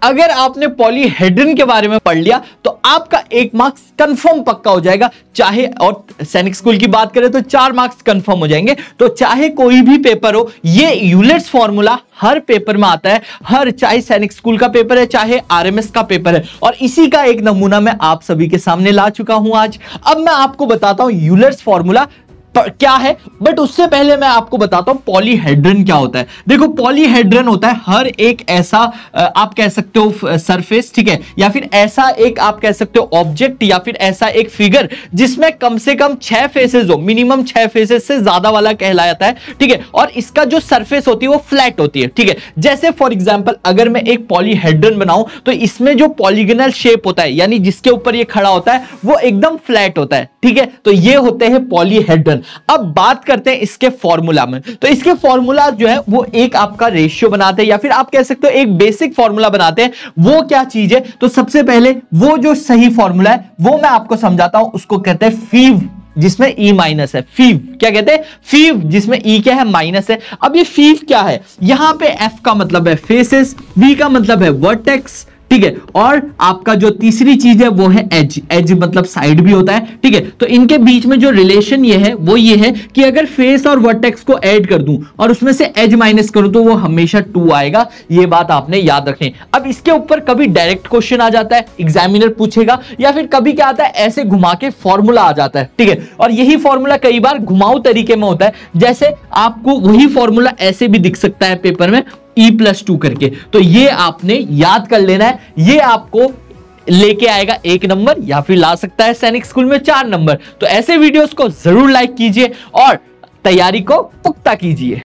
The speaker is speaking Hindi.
अगर आपने पॉलीहेड्रन के बारे में पढ़ लिया तो आपका 1 मार्क्स कंफर्म पक्का हो जाएगा, चाहे और सैनिक स्कूल की बात करें तो 4 मार्क्स कंफर्म हो जाएंगे। तो चाहे कोई भी पेपर हो, ये यूलर्स फॉर्मूला हर पेपर में आता है, चाहे सैनिक स्कूल का पेपर है चाहे आरएमएस का पेपर है, और इसी का एक नमूना मैं आप सभी के सामने ला चुका हूं आज। अब मैं आपको बताता हूं यूलर्स फॉर्मूला क्या है, बट उससे पहले मैं आपको बताता हूं पॉलीहेड्रन क्या होता है। देखो पॉलीहेड्रन होता है हर एक ऐसा आप कह सकते हो सरफेस, ठीक है, या फिर ऐसा एक आप कह सकते हो ऑब्जेक्ट या फिर ऐसा एक फिगर जिसमें कम से कम 6 फेसेस हो, मिनिमम 6 फेसेस से ज्यादा वाला कहलाता है, ठीक है, और इसका जो सरफेस होती है वो फ्लैट होती है, ठीक है। जैसे फॉर एग्जांपल अगर मैं एक पॉलीहेड्रन बनाऊं तो इसमें जो पॉलीगोनल शेप होता है, यानी जिसके ऊपर ये खड़ा होता है, वो एकदम फ्लैट होता है, ठीक है। तो ये होते हैं पॉलीहेड्रन। अब बात करते हैं इसके फॉर्मूला में। तो इसके फॉर्मूला जो है वो एक आपका रेशियो बनाते हैं, या फिर आप कह सकते हो एक बेसिक फॉर्मूला बनाते हैं। वो क्या चीज है, तो सबसे पहले वो जो सही फॉर्मूला है वो मैं आपको समझाता हूं, उसको कहते हैं फीव, जिसमें ई माइनस है। फीव क्या कहते हैं, फीव जिसमें ई क्या है, माइनस है। अब ये फीव क्या है, यहां पे एफ का मतलब है फेसेस, वी का मतलब है वर्टेक्स, ठीक है, और आपका जो तीसरी चीज है वो है एज। एज मतलब साइड भी होता है, ठीक है। तो इनके बीच में जो रिलेशन ये है वो ये है कि अगर फेस और वर्टेक्स को ऐड कर दूं और उसमें से एज माइनस करूं तो वो हमेशा 2 आएगा। ये बात आपने याद रखनी। अब इसके ऊपर कभी डायरेक्ट क्वेश्चन आ जाता है, एग्जामिनर पूछेगा, या फिर कभी क्या आता है ऐसे घुमा के फॉर्मूला आ जाता है, ठीक है। और यही फॉर्मूला कई बार घुमाऊ तरीके में होता है, जैसे आपको वही फॉर्मूला ऐसे भी दिख सकता है पेपर में E+2 करके। तो ये आपने याद कर लेना है, ये आपको लेके आएगा 1 नंबर, या फिर ला सकता है सैनिक स्कूल में 4 नंबर। तो ऐसे वीडियोस को जरूर लाइक कीजिए और तैयारी को पुख्ता कीजिए।